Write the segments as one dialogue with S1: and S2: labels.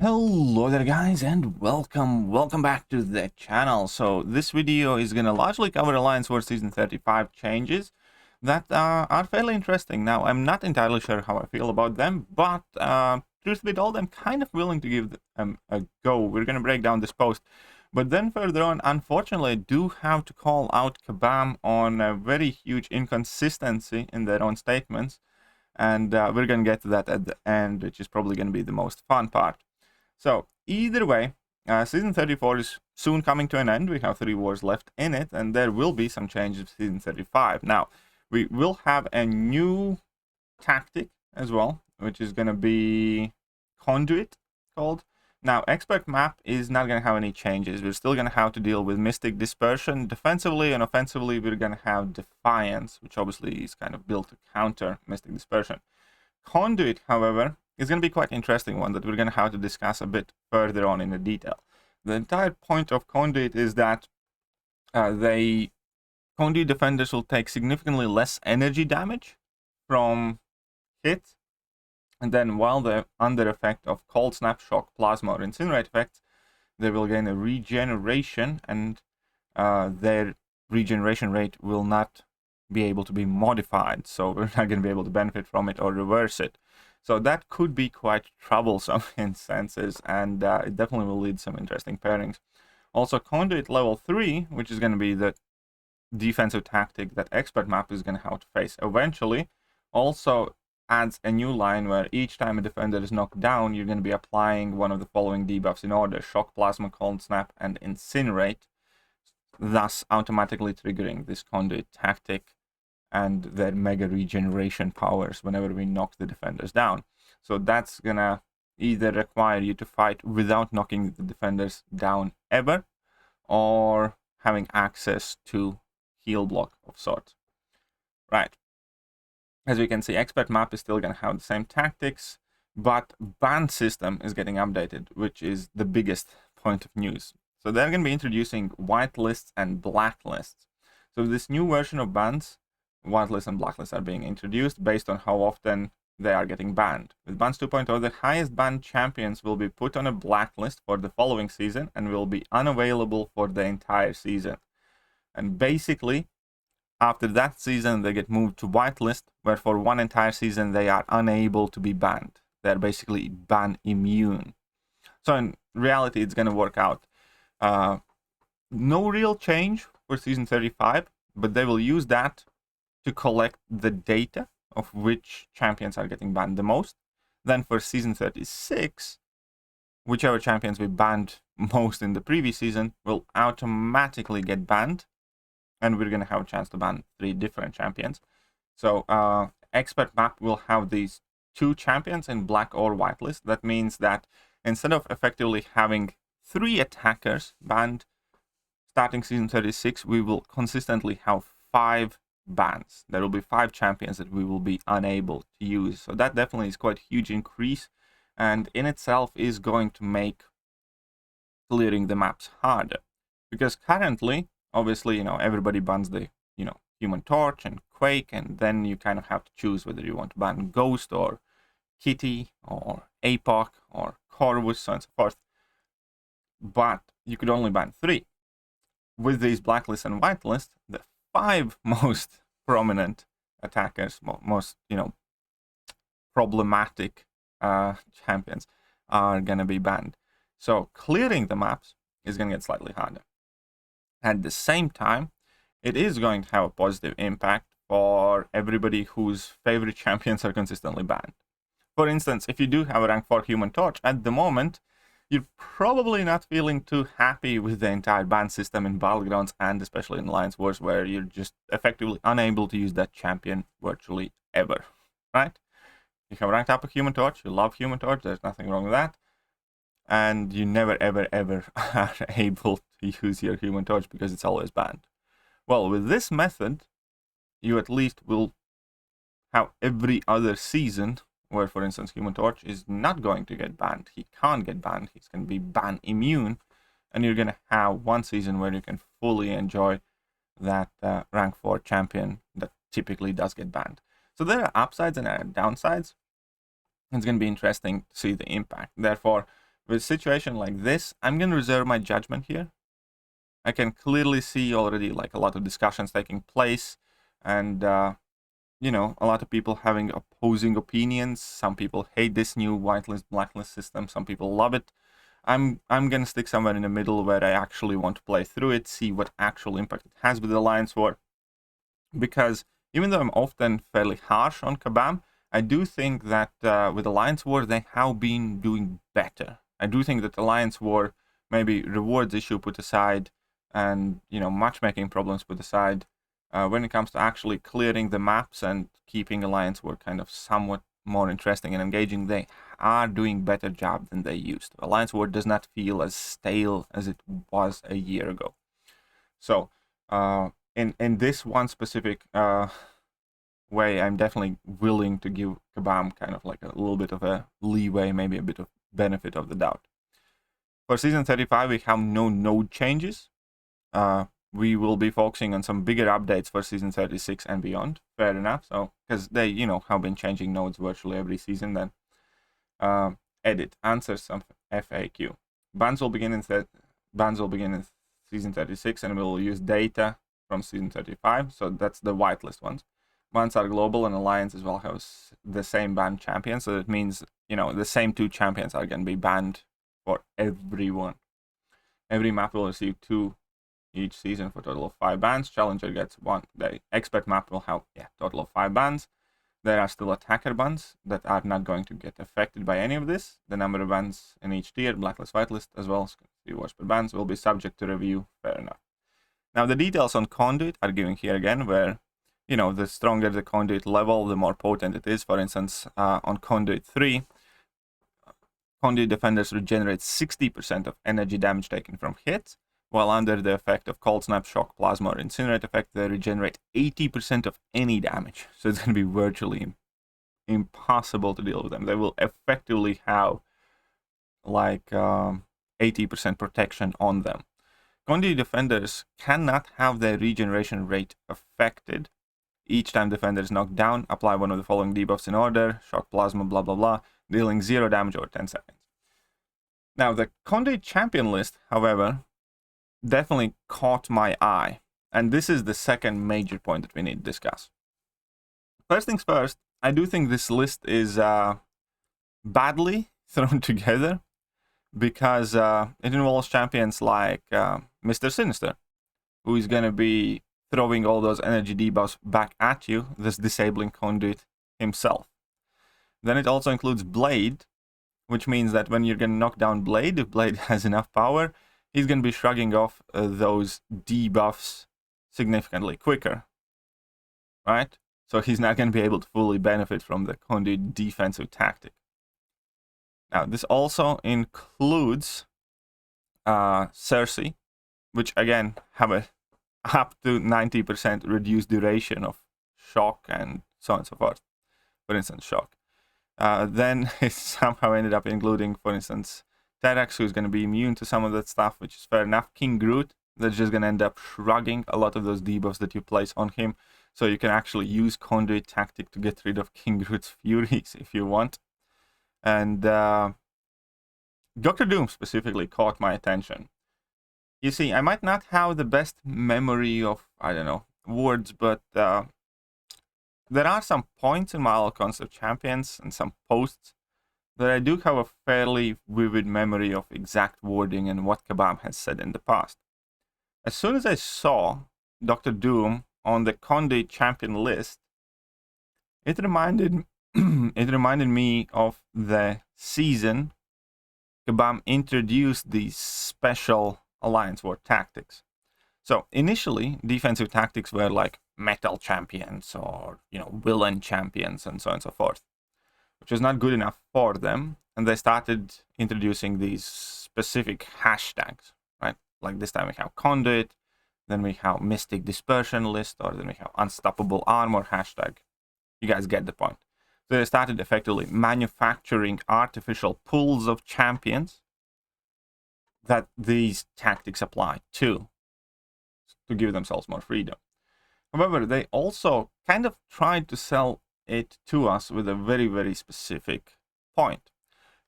S1: Hello there guys, and welcome back to the channel. So this video is gonna largely cover Alliance Wars Season 35 changes that are fairly interesting. Now, I'm not entirely sure how I feel about them, but truth be told, I'm kind of willing to give them a go. We're gonna break down this post, but then further on, unfortunately, I do have to call out Kabam on a very huge inconsistency in their own statements, and we're gonna get to that at the end, which is probably gonna be the most fun part. So, either way, Season 34 is soon coming to an end. We have 3 wars left in it, and there will be some changes to Season 35. Now, we will have a new tactic as well, which is going to be Conduit called. Now, Expert Map is not going to have any changes. We're still going to have to deal with Mystic Dispersion. Defensively and offensively, we're going to have Defiance, which obviously is kind of built to counter Mystic Dispersion. Conduit, however, is going to be quite interesting one that we're going to have to discuss a bit further on in the detail. The entire point of Conduit is that Conduit defenders will take significantly less energy damage from hits, and then while they're under effect of Cold Snap, Shock, Plasma, or Incinerate effects, they will gain a regeneration, and their regeneration rate will not be able to be modified, so we're not going to be able to benefit from it or reverse it. So that could be quite troublesome in senses, and it definitely will lead some interesting pairings. Also, Conduit level 3, which is going to be the defensive tactic that Expert Map is going to have to face eventually, also adds a new line where each time a defender is knocked down, you're going to be applying one of the following debuffs in order: Shock, Plasma, Cold Snap, and Incinerate, thus automatically triggering this Conduit tactic and their mega regeneration powers whenever we knock the defenders down. So that's gonna either require you to fight without knocking the defenders down ever, or having access to heal block of sorts. Right. As we can see, Expert Map is still gonna have the same tactics, but ban system is getting updated, which is the biggest point of news. So they're gonna be introducing whitelists and blacklists. So this new version of bans, whitelists and blacklists, are being introduced based on how often they are getting banned. With bans 2.0, the highest banned champions will be put on a blacklist for the following season and will be unavailable for the entire season. And basically, after that season, they get moved to whitelist, where for one entire season they are unable to be banned. They're basically ban immune. So in reality, it's going to work out. No real change for Season 35, but they will use that to collect the data of which champions are getting banned the most. Then for Season 36, whichever champions we banned most in the previous season will automatically get banned, and we're going to have a chance to ban 3 different champions. So Expert Map will have these 2 champions in black or whitelist. That means that instead of effectively having 3 attackers banned starting Season 36, we will consistently have 5 bans. There will be 5 champions that we will be unable to use. So that definitely is quite a huge increase, and in itself is going to make clearing the maps harder. Because currently, obviously, everybody bans the, Human Torch and Quake, and then you kind of have to choose whether you want to ban Ghost or Kitty or APOC or Corvus, so on and so forth. But you could only ban 3. With these blacklists and whitelists, the 5 most prominent attackers, most problematic champions are gonna be banned. So clearing the maps is gonna get slightly harder. At the same time, it is going to have a positive impact for everybody whose favorite champions are consistently banned. For instance, if you do have a rank 4 Human Torch at the moment, you're probably not feeling too happy with the entire ban system in Battlegrounds, and especially in Alliance Wars, where you're just effectively unable to use that champion virtually ever, right? You have ranked up a Human Torch, you love Human Torch, there's nothing wrong with that, and you never ever are able to use your Human Torch because it's always banned. Well, with this method, you at least will have every other season where, for instance, Human Torch is not going to get banned. He can't get banned. He's going to be ban immune. And you're going to have one season where you can fully enjoy that rank 4 champion that typically does get banned. So there are upsides and there are downsides. It's going to be interesting to see the impact. Therefore, With a situation like this, I'm going to reserve my judgment here. I can clearly see already like a lot of discussions taking place, and you know, a lot of people having opposing opinions. Some people hate this new whitelist blacklist system, some people love it. I'm gonna stick somewhere in the middle where I actually want to play through it, see what actual impact it has with the Alliance War. Because even though I'm often fairly harsh on Kabam, I do think that with Alliance War they have been doing better. I do think that Alliance War, maybe rewards issue put aside, and you know, matchmaking problems put aside, when it comes to actually clearing the maps and keeping Alliance War kind of somewhat more interesting and engaging, they are doing better job than they used to. Alliance War does not feel as stale as it was a year ago. So in this one specific way, I'm definitely willing to give Kabam kind of like a little bit of a leeway, maybe a bit of benefit of the doubt. For Season 35, we have no node changes. We will be focusing on some bigger updates for Season 36 and beyond. Fair enough. So, because they, you know, have been changing nodes virtually every season then. Edit. Answer some FAQ. Bans will begin in Season 36, and we'll use data from Season 35. So that's the whitelist ones. Bans are global, and Alliance as well has the same ban champion. So that means, you know, the same 2 champions are going to be banned for everyone. Every map will receive 2 each season for a total of 5 bans. Challenger gets 1. The expert map will have total of 5 bans. There are still attacker bans that are not going to get affected by any of this. The number of bans in each tier, blacklist, whitelist, as well as 3 wars per bans, will be subject to review. Fair enough. Now the details on Conduit are given here again, where, you know, the stronger the Conduit level, the more potent it is. For instance, on Conduit 3, Conduit defenders regenerate 60% of energy damage taken from hits, while under the effect of Cold Snap, Shock, Plasma, or Incinerate effect, they regenerate 80% of any damage. So it's going to be virtually impossible to deal with them. They will effectively have like 80% protection on them. Conduit defenders cannot have their regeneration rate affected. Each time defender is knocked down, apply one of the following debuffs in order: Shock, Plasma, blah blah blah, dealing 0 damage over 10 seconds. Now the Conduit champion list, however, definitely caught my eye, and this is the second major point that we need to discuss. First things first, I do think this list is badly thrown together, because it involves champions like Mr. Sinister, who is going to be throwing all those energy debuffs back at you, thus disabling Conduit himself. Then it also includes Blade, which means that when you're going to knock down Blade, if Blade has enough power, he's going to be shrugging off those debuffs significantly quicker, right? So he's not going to be able to fully benefit from the Conduit defensive tactic. Now, this also includes Cersei, which again have a up to 90% reduced duration of shock and so on and so forth. For instance, shock. Then it somehow ended up including, for instance, Terax, who's going to be immune to some of that stuff, which is fair enough. King Groot, that's just going to end up shrugging a lot of those debuffs that you place on him. So you can actually use Conduit tactic to get rid of King Groot's furies if you want. And Dr. Doom specifically caught my attention. You see, I might not have the best memory of, I don't know, words, but there are some points in my All Concept Champions and some posts that I do have a fairly vivid memory of exact wording and what Kabam has said in the past. As soon as I saw Dr. Doom on the Conduit champion list, it reminded me of the season Kabam introduced these special Alliance War tactics. So initially, defensive tactics were like metal champions or, you know, villain champions and so on and so forth, which was not good enough for them, and they started introducing these specific hashtags, right? Like this time we have Conduit, then we have Mystic Dispersion list, or then we have Unstoppable Armor hashtag. You guys get the point. So they started effectively manufacturing artificial pools of champions that these tactics apply to give themselves more freedom. However, they also kind of tried to sell it to us with a very, very specific point.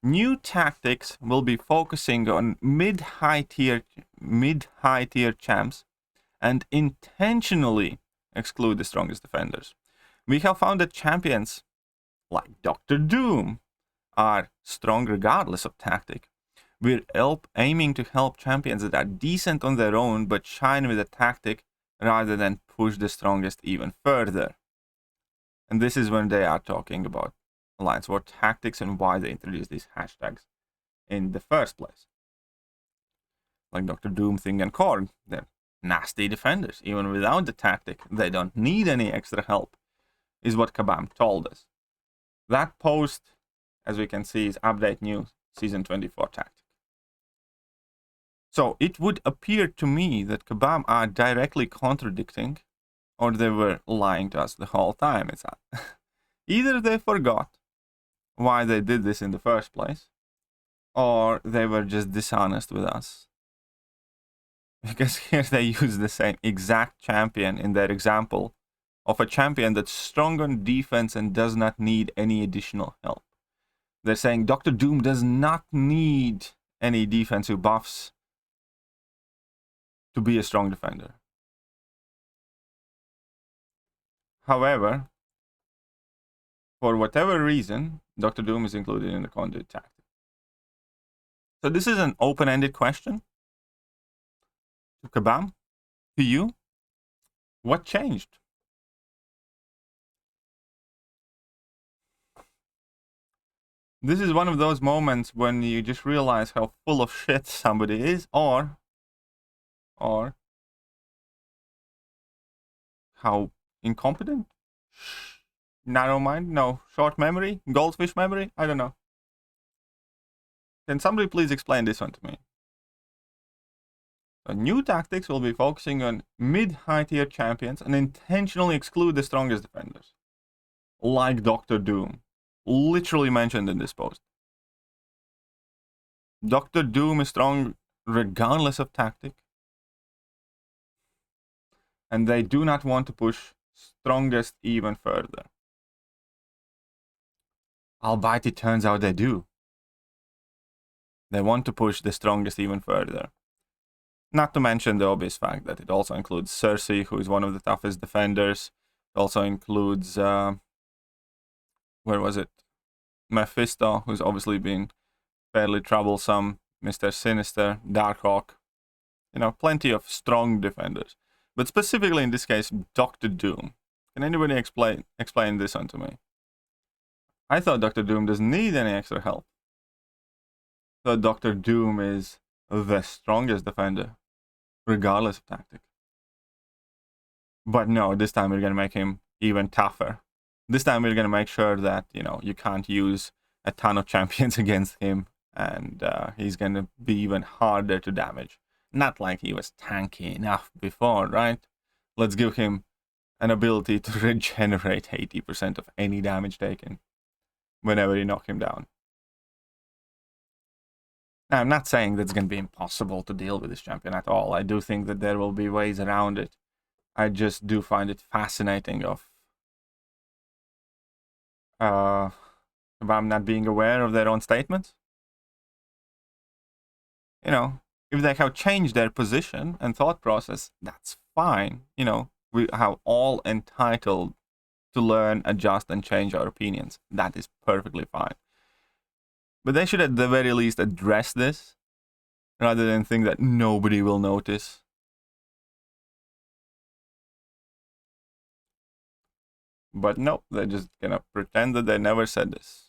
S1: New tactics will be focusing on mid-high tier champs and intentionally exclude the strongest defenders. We have found that champions like Dr. Doom are strong regardless of tactic. We're aiming to help champions that are decent on their own but shine with a tactic rather than push the strongest even further. And this is when they are talking about Alliance War tactics and why they introduced these hashtags in the first place. Like Dr. Doom, Thing, and Korg, they're nasty defenders. Even without the tactic, they don't need any extra help, is what Kabam told us. That post, as we can see, is Update New Season 24 tactic. So it would appear to me that Kabam are directly contradicting, or they were lying to us the whole time. It's either they forgot why they did this in the first place, or they were just dishonest with us. Because here they use the same exact champion in their example of a champion that's strong on defense and does not need any additional help. They're saying Dr. Doom does not need any defensive buffs to be a strong defender. However, for whatever reason, Dr. Doom is included in the conduit tactic. So this is an open-ended question to Kabam, to you. What changed? This is one of those moments when you just realize how full of shit somebody is, or how incompetent, narrow mind, no, short memory, goldfish memory, I don't know. Can somebody please explain this one to me? So new tactics will be focusing on mid-high tier champions and intentionally exclude the strongest defenders. Like Dr. Doom. Literally mentioned in this post. Dr. Doom is strong regardless of tactic. And they do not want to push strongest even further. Albeit it turns out they do. They want to push the strongest even further. Not to mention the obvious fact that it also includes Cersei, who is one of the toughest defenders. It also includes, where was it? Mephisto, who's obviously been fairly troublesome. Mr. Sinister, Darkhawk. You know, plenty of strong defenders. But specifically in this case, Dr. Doom. Can anybody explain this one to me? I thought Dr. Doom doesn't need any extra help. I thought Dr. Doom is the strongest defender, regardless of tactic. But no, this time we're going to make him even tougher. This time we're going to make sure that, you know, you can't use a ton of champions against him, and he's going to be even harder to damage. Not like he was tanky enough before, right? Let's give him an ability to regenerate 80% of any damage taken whenever you knock him down. Now, I'm not saying that it's going to be impossible to deal with this champion at all. I do think that there will be ways around it. I just do find it fascinating of Kabam not being aware of their own statements. You know, if they have changed their position and thought process, that's fine. You know, we have all entitled to learn, adjust, and change our opinions. That is perfectly fine. But they should at the very least address this, rather than think that nobody will notice. But no, they're just gonna pretend that they never said this.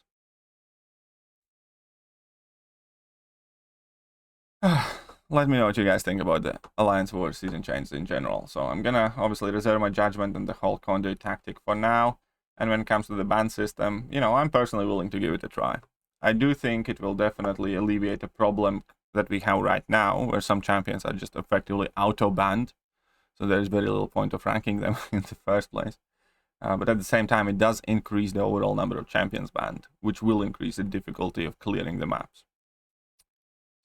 S1: Let me know what you guys think about the Alliance War season changes in general. So I'm gonna obviously reserve my judgment on the whole conduit tactic for now. And when it comes to the ban system, you know, I'm personally willing to give it a try. I do think it will definitely alleviate a problem that we have right now, where some champions are just effectively auto-banned. So there's very little point of ranking them in the first place. But at the same time, it does increase the overall number of champions banned, which will increase the difficulty of clearing the maps.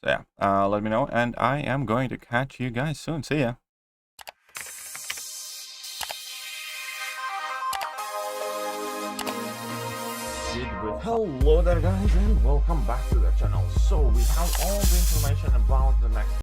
S1: So yeah, let me know, and I am going to catch you guys soon. See ya. proceed with hello there guys and welcome back to the channel. So we have all the information about the next